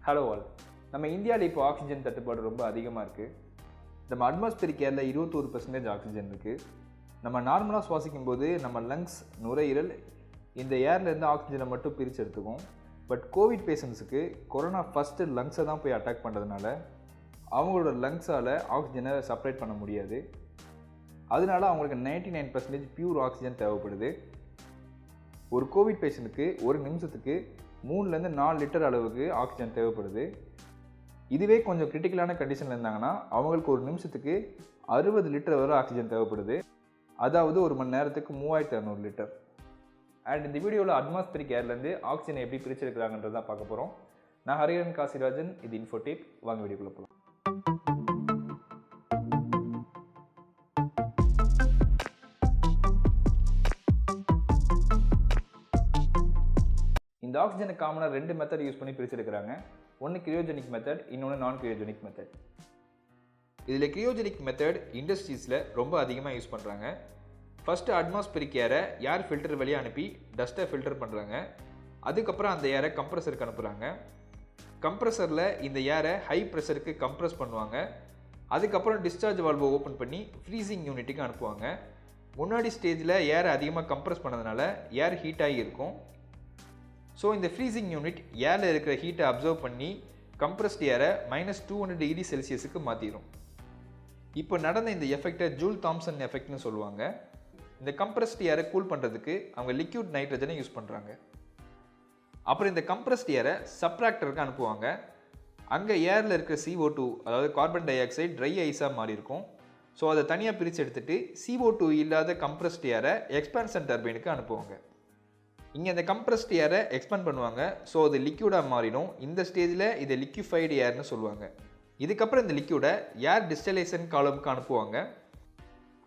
Hello all. நம்ம இந்தியாவில் இப்போ ஆக்சிஜன் தட்டுப்பாடு ரொம்ப அதிகமாக இருக்குது. நம்ம அட்மாஸ்பியரிக் ஏரில் 21% ஆக்சிஜன் இருக்குது. நம்ம நார்மலாக சுவாசிக்கும் போது நம்ம லங்ஸ், நுரையீரல் இந்த ஏர்லேருந்து ஆக்சிஜனை மட்டும் பிரித்து எடுத்துக்கும். பட் கோவிட் பேஷண்ட்ஸுக்கு கொரோனா ஃபஸ்ட்டு லங்ஸை தான் போய் அட்டாக் பண்ணுறதுனால அவங்களோட லங்ஸால் ஆக்சிஜனை செப்பரேட் பண்ண முடியாது. அதனால அவங்களுக்கு 99% பியூர் ஆக்சிஜன் தேவைப்படுது. ஒரு கோவிட் பேஷண்ட்டுக்கு ஒரு நிமிஷத்துக்கு 3லேருந்து 4 லிட்டர் அளவுக்கு ஆக்சிஜன் தேவைப்படுது. இதுவே கொஞ்சம் கிரிட்டிக்கலான கண்டிஷனில் இருந்தாங்கன்னா அவங்களுக்கு ஒரு நிமிஷத்துக்கு 60 லிட்டர் வரை ஆக்சிஜன் தேவைப்படுது. அதாவது ஒரு மணி நேரத்துக்கு 3600 லிட்டர். அண்ட் இந்த வீடியோவில் அட்மாஸ்பியரிக் ஏர்லேருந்து ஆக்சிஜனை எப்படி பிரிச்சிருக்கிறாங்கன்றது தான் பார்க்க போகிறோம். நான் ஹரிஹரன் காசிராஜன், இது இன்ஃபோடேக். வாங்க வீடியோக்குள்ளே போகலாம். இந்த ஆக்சிஜனை காமனாக 2 மெத்தட் யூஸ் பண்ணி பிரிச்சிருக்கிறாங்க. ஒன்று கிரியோஜெனிக் மெத்தட், இன்னொன்று நான் கிரியோஜெனிக் மெத்தட். இதில் கிரியோஜெனிக் மெத்தட் இண்டஸ்ட்ரீஸில் ரொம்ப அதிகமாக யூஸ் பண்ணுறாங்க. ஃபஸ்ட்டு அட்மாஸ்பியரிக் ஏரை ஏர் ஃபில்டர் வழியாக அனுப்பி டஸ்ட்டை ஃபில்டர் பண்ணுறாங்க. அதுக்கப்புறம் அந்த ஏரை கம்ப்ரஸருக்கு அனுப்புகிறாங்க. கம்ப்ரஸரில் இந்த ஏரை ஹை ப்ரெஷருக்கு கம்ப்ரஸ் பண்ணுவாங்க. அதுக்கப்புறம் டிஸ்சார்ஜ் வால்வை ஓப்பன் பண்ணி ஃப்ரீசிங் யூனிட்டுக்கு அனுப்புவாங்க. முன்னாடி ஸ்டேஜில் ஏரை அதிகமாக கம்ப்ரஸ் பண்ணதுனால ஏர் ஹீட் ஆகி இருக்கும். ஸோ இந்த ஃப்ரீசிங் யூனிட் ஏரில் இருக்கிற ஹீட்டை அப்சர்வ் பண்ணி கம்ப்ரஸ்ட் ஏரை -200 டிகிரி செல்சியஸுக்கு மாற்றிடும். இப்போ நடந்த இந்த எஃபெக்டை ஜூல் தாம்சன் எஃபெக்ட்னு சொல்லுவாங்க. இந்த கம்ப்ரஸ்ட் ஏரை கூல் பண்ணுறதுக்கு அவங்க லிக்யூட் நைட்ரஜனை யூஸ் பண்ணுறாங்க. அப்புறம் இந்த கம்ப்ரஸ்ட் ஏரை சப்ராக்டருக்கு அனுப்புவாங்க. அங்கே ஏரில் இருக்கிற CO2, அதாவது கார்பன் டை ஆக்சைடு ட்ரை ஐஸாக மாறி இருக்கும். ஸோ அதை தனியாக பிரித்து எடுத்துகிட்டு CO2 இல்லாத கம்ப்ரஸ்ட் ஏரை எக்ஸ்பான்ஷன் டர்பைனுக்கு அனுப்புவாங்க. இங்கே இந்த கம்ப்ரஸ்ட் ஏரை எக்ஸ்பேண்ட் பண்ணுவாங்க. ஸோ அது லிக்யூடாக மாறிடும். இந்த ஸ்டேஜில் இதை லிக்யூஃபைடு ஏர்னு சொல்லுவாங்க. இதுக்கப்புறம் இந்த லிக்யூடை ஏர் டிஸ்டிலேஷன் காலமுக்கு அனுப்புவாங்க.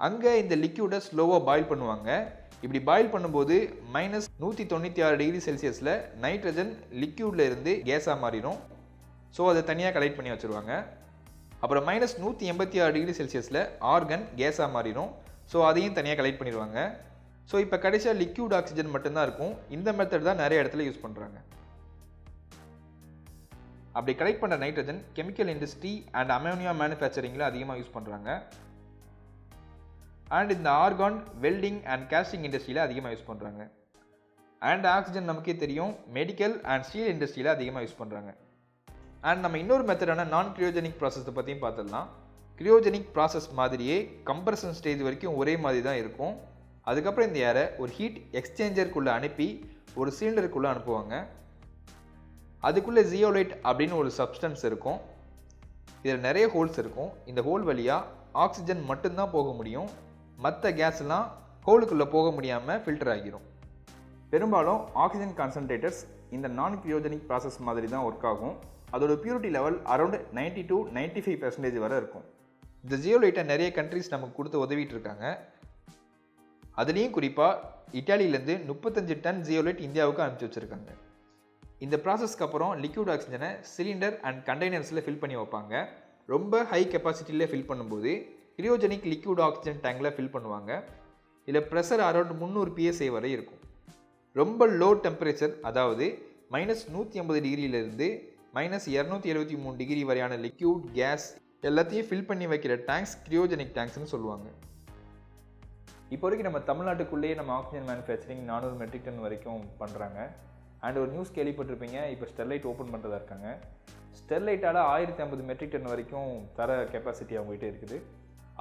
அங்கே இந்த லிக்யூடை ஸ்லோவாக பாயில் பண்ணுவாங்க. இப்படி பாயில் பண்ணும்போது -196 டிகிரி செல்சியஸில் நைட்ரஜன் லிக்யூடில் இருந்து கேஸாக மாறிடும். ஸோ அதை தனியாக கலெக்ட் பண்ணி வச்சுருவாங்க. அப்புறம் -186 டிகிரி செல்சியஸில் ஆர்கன் கேஸாக மாறிடும். ஸோ அதையும் தனியாக கலெக்ட் பண்ணிடுவாங்க. ஸோ இப்போ கடைசியாக லிக்யூட் ஆக்சிஜன் மட்டும்தான் இருக்கும். இந்த மெத்தட் தான் நிறைய இடத்துல யூஸ் பண்ணுறாங்க. அப்படி கலெக்ட் பண்ணுற nitrogen chemical industry and ammonia மேனுஃபேக்சரிங்கில் அதிகமாக யூஸ் பண்ணுறாங்க. அண்ட் இந்த ஆர்கான், வெல்டிங் அண்ட் கேஸ்டிங் இண்டஸ்ட்ரியில் அதிகமாக யூஸ் பண்ணுறாங்க. அண்ட் ஆக்சிஜன் நமக்கே தெரியும், மெடிக்கல் அண்ட் ஸ்டீல் இண்டஸ்ட்ரியில் அதிகமாக யூஸ் பண்ணுறாங்க. அண்ட் நம்ம இன்னொரு மெத்தடான நான் கிரியோஜெனிக் ப்ராசஸை பற்றியும் பார்த்துடலாம். கிரியோஜெனிக் ப்ராசஸ் மாதிரியே கம்ப்ரஷன் ஸ்டேஜ் வரைக்கும் ஒரே மாதிரி தான் இருக்கும். அதுக்கப்புறம் இந்த ஏரை ஒரு ஹீட் எக்ஸ்சேஞ்சருக்குள்ளே அனுப்பி ஒரு சிலிண்டருக்குள்ளே அனுப்புவாங்க. அதுக்குள்ளே ஜியோலைட் அப்படின்னு ஒரு சப்ஸ்டன்ஸ் இருக்கும். இதில் நிறைய ஹோல்ஸ் இருக்கும். இந்த ஹோல் வழியாக ஆக்சிஜன் மட்டும்தான் போக முடியும். மற்ற கேஸ்லாம் ஹோலுக்குள்ளே போக முடியாமல் ஃபில்டர் ஆகிரும். பெரும்பாலும் ஆக்சிஜன் கான்சன்ட்ரேட்டர்ஸ் இந்த நான் கிரியோஜெனிக் ப்ராசஸ் மாதிரி தான் ஒர்க் ஆகும். அதோட பியூரிட்டி லெவல் அரௌண்ட் 90 to 95% வரை இருக்கும். இந்த ஜியோலைட்டை நிறைய கண்ட்ரிஸ் நமக்கு கொடுத்து உதவிட்டு இருக்காங்க. அதுலேயும் குறிப்பாக இட்டாலியிலேருந்து 35 டன் ஜியோலைட் இந்தியாவுக்கு அனுப்பிச்சி வச்சுருக்காங்க. இந்த ப்ராசஸ்க்கு அப்புறம் லிக்யூட் ஆக்சிஜனை சிலிண்டர் அண்ட் கண்டெய்னர்ஸில் ஃபில் பண்ணி வைப்பாங்க. ரொம்ப ஹை கெப்பாசிட்டியில் ஃபில் பண்ணும்போது கிரியோஜெனிக் லிக்யூட் ஆக்சிஜன் டேங்கில் ஃபில் பண்ணுவாங்க. இதில் ப்ரெஷர் அரௌண்ட் 300 PSI வரை இருக்கும். ரொம்ப லோ டெம்பரேச்சர், அதாவது -150 டிகிரியிலிருந்து -273 டிகிரி வரையான லிக்யூட், கேஸ் எல்லாத்தையும் ஃபில் பண்ணி வைக்கிற டேங்க்ஸ் கிரியோஜெனிக் டேங்க்ஸ்னு சொல்லுவாங்க. இப்போ வரைக்கும் நம்ம தமிழ்நாட்டுக்குள்ளேயே நம்ம ஆக்சிஜன் மேனுஃபேக்சரிங் 400 மெட்ரிக் டன் வரைக்கும் பண்ணுறாங்க. அண்ட் ஒரு நியூஸ் கேள்விப்பட்டிருப்பீங்க, இப்போ ஸ்டெர்லைட் ஓப்பன் பண்ணுறதா இருக்காங்க. ஸ்டெர்லைட்டால் 1050 மெட்ரிக் டன் வரைக்கும் தர கெப்பாசிட்டி அவங்ககிட்ட இருக்குது.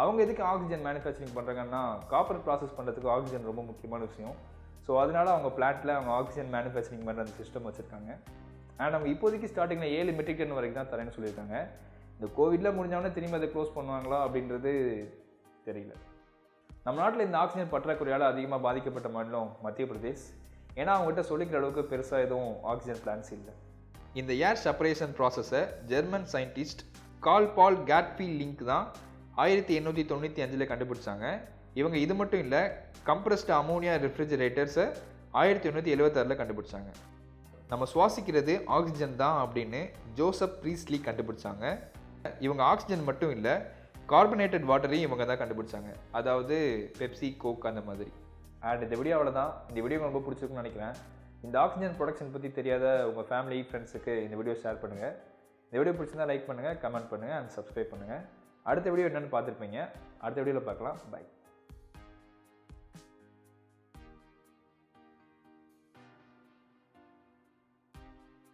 அவங்க எதுக்கு ஆக்சிஜன் மேனுஃபேக்சரிங் பண்ணுறாங்கன்னா, காப்பர் ப்ராசஸ் பண்ணுறதுக்கு ஆக்சிஜன் ரொம்ப முக்கியமான விஷயம். ஸோ அதனால் அவங்க பிளான்ட்டில் அவங்க ஆக்சிஜன் மேனுஃபேக்சரிங் பண்ணுற அந்த சிஸ்டம் வச்சுருக்காங்க. அண்ட் அவங்க இப்போதைக்கு ஸ்டார்டிங்கில் 7 மெட்ரிக் டன் வரைக்கும் தான் தரேன்னு சொல்லியிருக்காங்க. இந்த கோவிடில் முடிஞ்சவொடனே திரும்பி அதை க்ளோஸ் பண்ணுவாங்களா அப்படின்றது தெரியல. நம்ம நாட்டில் இந்த ஆக்சிஜன் பற்றாக்குறையால் அதிகமாக பாதிக்கப்பட்ட மாநிலம் மத்திய பிரதேஷ். ஏன்னா அவங்ககிட்ட சொல்லிக்கிற அளவுக்கு பெருசாக எதுவும் ஆக்சிஜன் பிளான்ஸ் இல்லை. இந்த ஏர் செப்பரேஷன் ப்ராசஸை ஜெர்மன் சயின்டிஸ்ட் கார்ல் பால் கேட்ஃபீல்டிங் தான் 1895 கண்டுபிடிச்சாங்க. இவங்க இது மட்டும் இல்லை, கம்ப்ரஸ்ட் அமோனியா ரெஃப்ரிஜரேட்டர்ஸை 1876 கண்டுபிடிச்சாங்க. நம்ம சுவாசிக்கிறது ஆக்சிஜன் தான் அப்படின்னு ஜோசப் ப்ரீஸ்லி கண்டுபிடிச்சாங்க. இவங்க ஆக்சிஜன் மட்டும் இல்லை, கார்பனேட்டட் வாட்டரையும் இவங்க தான் கண்டுபிடிச்சாங்க. அதாவது பெப்சி, கோக் அந்த மாதிரி. அண்ட் இந்த வீடியோ அவ்வளோதான். இந்த வீடியோ ரொம்ப பிடிச்சிருக்குன்னு நினைக்கிறேன். இந்த ஆக்சிஜன் ப்ரொடக்ஷன் பற்றி தெரியாத உங்கள் ஃபேமிலி ஃப்ரெண்ட்ஸுக்கு இந்த வீடியோ ஷேர் பண்ணுங்கள். இந்த வீடியோ பிடிச்சிருந்தா லைக் பண்ணுங்கள், கமெண்ட் பண்ணுங்கள் அண்ட் சப்ஸ்கிரைப் பண்ணுங்கள். அடுத்த வீடியோ என்னென்னு பார்த்துருப்பீங்க. அடுத்த வீடியோவில் பார்க்கலாம். பை.